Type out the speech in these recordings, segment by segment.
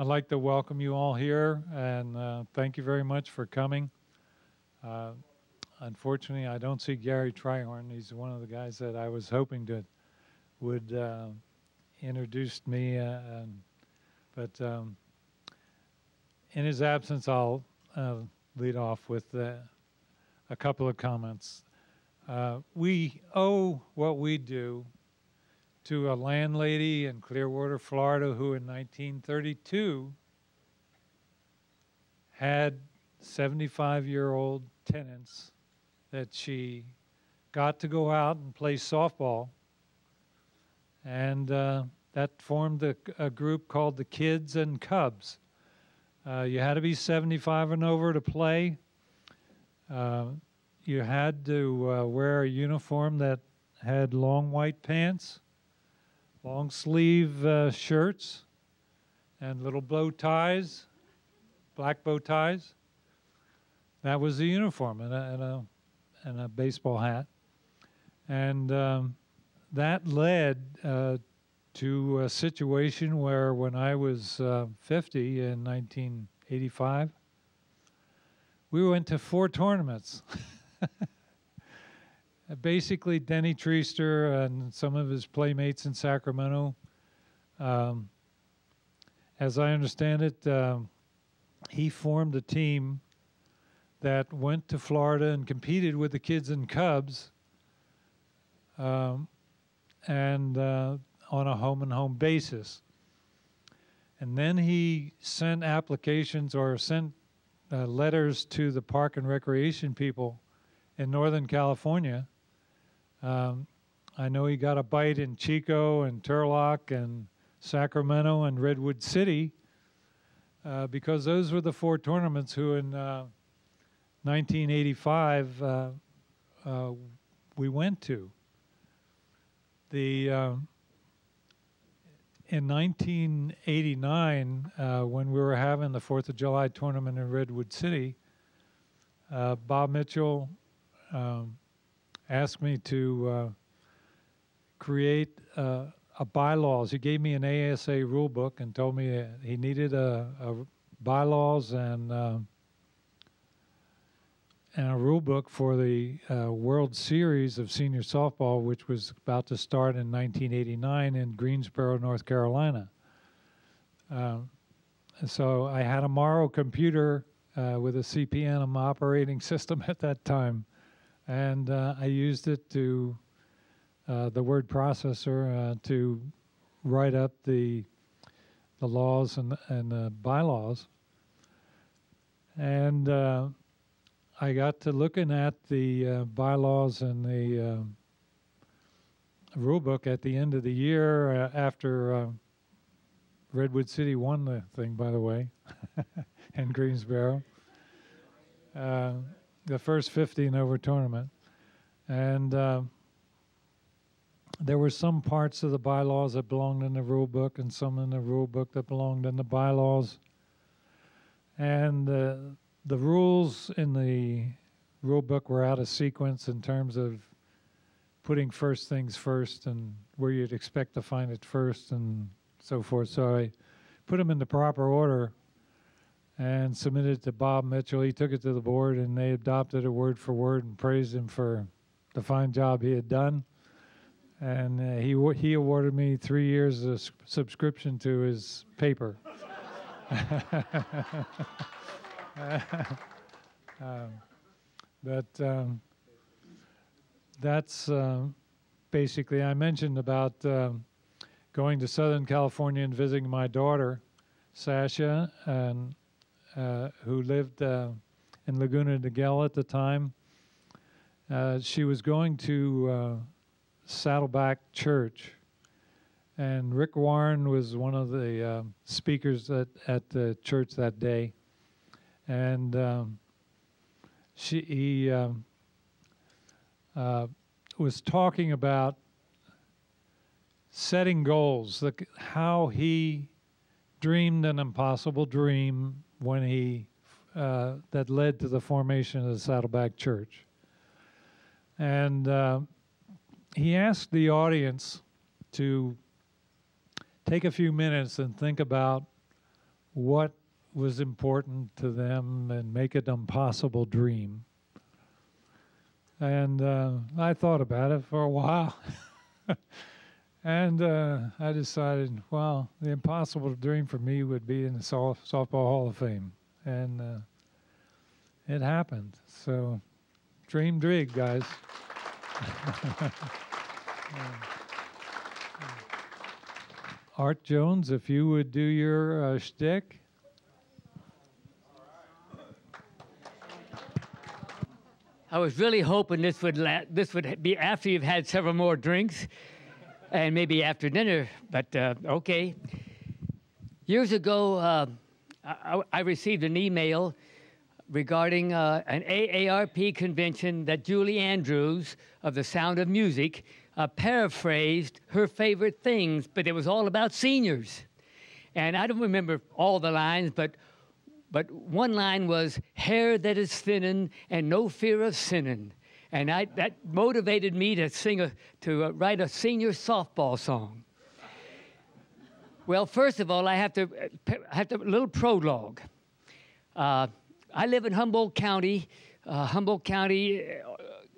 I'd like to welcome you all here, and thank you very much for coming. Uh, Unfortunately, I don't see Gary Trihorn. He's one of the guys that I was hoping to would introduce me, but in his absence, I'll lead off with a couple of comments. We owe what we do to a landlady in Clearwater, Florida, who in 1932 had 75-year-old tenants that she got to go out and play softball. And that formed a group called the Kids and Cubs. You had to be 75 and over to play. You had to wear a uniform that had long white pants, long sleeve shirts, and little bow ties, black bow ties. That was the uniform, and a baseball hat. And that led to a situation where when I was 50 in 1985, we went to 4 tournaments. Basically, Denny Treaster and some of his playmates in Sacramento, as I understand it, he formed a team that went to Florida and competed with the Kids and Cubs, and on a home-and-home basis. And then he sent applications or sent letters to the park and recreation people in Northern California. I know he got a bite in Chico and Turlock and Sacramento and Redwood City because those were the 4 tournaments who in 1985 we went to. In 1989, when we were having the 4th of July tournament in Redwood City, Bob Mitchell asked me to create a bylaws. He gave me an ASA rule book and told me he needed a bylaws and a rule book for the World Series of Senior Softball, which was about to start in 1989 in Greensboro, North Carolina. So I had a Morrow computer with a CP/M operating system at that time, and I used it to the word processor to write up the laws and the bylaws. And I got to looking at the bylaws and the rule book at the end of the year after Redwood City won the thing, by the way, in Greensboro. The first 50 and over tournament. And there were some parts of the bylaws that belonged in the rule book and some in the rule book that belonged in the bylaws. And the rules in the rule book were out of sequence in terms of putting first things first and where you'd expect to find it first and so forth. So I put them in the proper order and submitted it to Bob Mitchell. He took it to the board, and they adopted it word for word and praised him for the fine job he had done. And he awarded me 3 years of subscription to his paper. That's basically, I mentioned about going to Southern California and visiting my daughter, Sasha, and who lived in Laguna Niguel at the time. She was going to Saddleback Church, and Rick Warren was one of the speakers at the church that day, and he was talking about setting goals, how he dreamed an impossible dream when that led to the formation of the Saddleback Church. And he asked the audience to take a few minutes and think about what was important to them and make it an impossible dream. And I thought about it for a while. And I decided, well, the impossible dream for me would be in the Softball Hall of Fame. And it happened. So dream big, guys. Art Jones, if you would do your shtick. I was really hoping this would be after you've had several more drinks, and maybe after dinner. But okay. Years ago, I received an email regarding an AARP convention that Julie Andrews of The Sound of Music paraphrased her favorite things, but it was all about seniors. And I don't remember all the lines, but one line was, hair that is thinning and no fear of sinning. And that motivated me to write a senior softball song. Well, first of all, I have to a little prologue. I live in Humboldt County. Humboldt County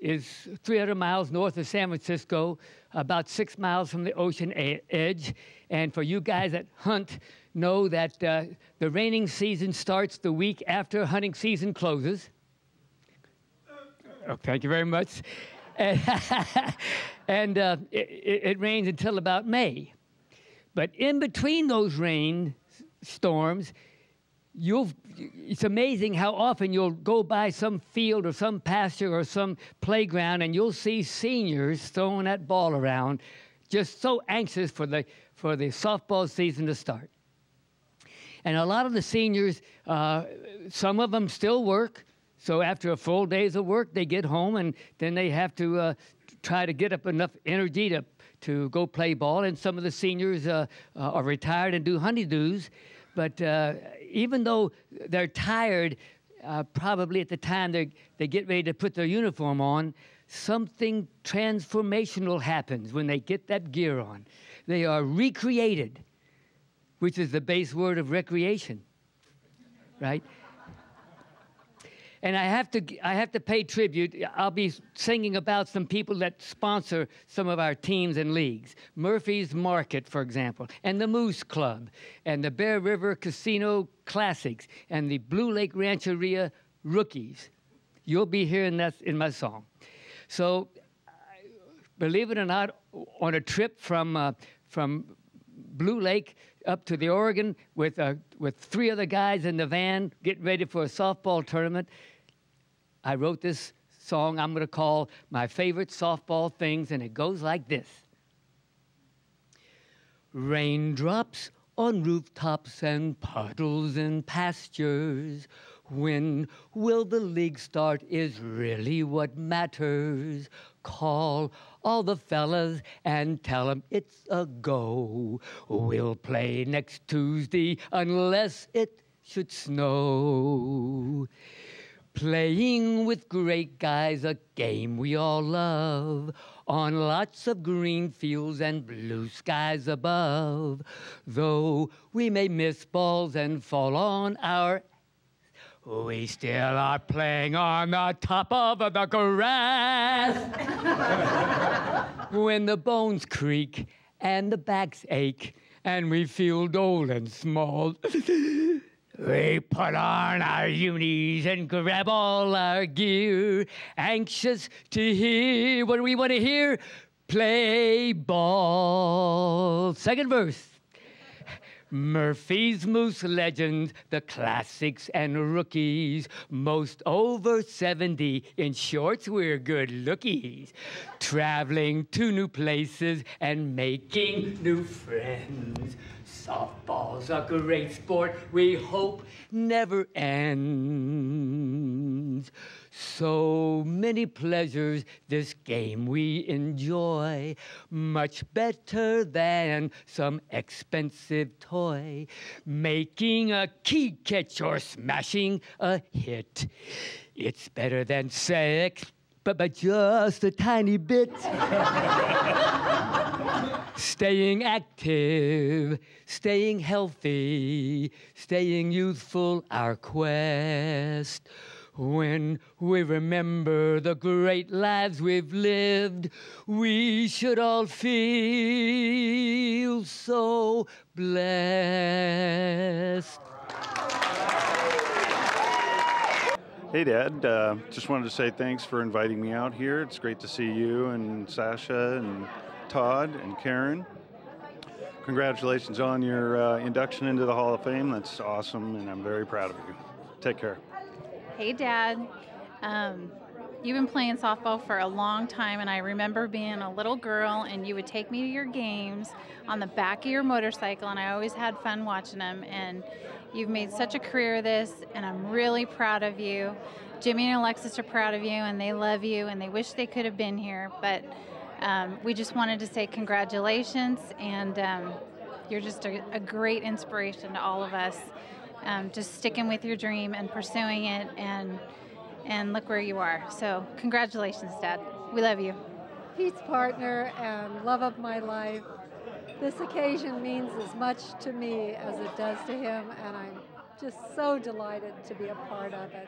is 300 miles north of San Francisco, about 6 miles from the ocean edge. And for you guys that hunt, know that the raining season starts the week after hunting season closes. Oh, thank you very much. And it rains until about May. But in between those rain storms, it's amazing how often you'll go by some field or some pasture or some playground and you'll see seniors throwing that ball around, just so anxious for the softball season to start. And a lot of the seniors, some of them still work. So after a full days of work, they get home and then they have to try to get up enough energy to go play ball. And some of the seniors are retired and do honeydews. But even though they're tired, probably at the time they get ready to put their uniform on, something transformational happens when they get that gear on. They are recreated, which is the base word of recreation, right? And I have to pay tribute. I'll be singing about some people that sponsor some of our teams and leagues. Murphy's Market, for example, and the Moose Club, and the Bear River Casino Classics, and the Blue Lake Rancheria Rookies. You'll be hearing that in my song. So, believe it or not, on a trip from Blue Lake up to the Oregon with 3 other guys in the van getting ready for a softball tournament, I wrote this song I'm going to call My Favorite Softball Things, and it goes like this. Raindrops on rooftops and puddles in pastures. When will the league start is really what matters. Call all the fellas and tell them it's a go. We'll play next Tuesday unless it should snow. Playing with great guys, a game we all love, on lots of green fields and blue skies above. Though we may miss balls and fall on our, we still are playing on the top of the grass. When the bones creak and the backs ache and we feel old and small, we put on our unis and grab all our gear, anxious to hear what we want to hear, play ball. Second verse. Murphy's Moose Legends, the classics and rookies, most over 70. In shorts, we're good lookies. Traveling to new places and making new friends. Softball's a great sport we hope never ends. So many pleasures this game we enjoy, much better than some expensive toy. Making a key catch or smashing a hit. It's better than sex, but by just a tiny bit. Staying active, staying healthy, staying youthful, our quest. When we remember the great lives we've lived, we should all feel so blessed. Hey, Dad. Just wanted to say thanks for inviting me out here. It's great to see you and Sasha and Todd and Karen. Congratulations on your induction into the Hall of Fame. That's awesome, and I'm very proud of you. Take care. Hey, Dad. You've been playing softball for a long time, and I remember being a little girl, and you would take me to your games on the back of your motorcycle, and I always had fun watching them. And you've made such a career of this, and I'm really proud of you. Jimmy and Alexis are proud of you, and they love you, and they wish they could have been here. But we just wanted to say congratulations, and you're just a great inspiration to all of us. Just sticking with your dream and pursuing it, and look where you are. So congratulations, Dad. We love you. Pete's partner and love of my life. This occasion means as much to me as it does to him, and I'm just so delighted to be a part of it.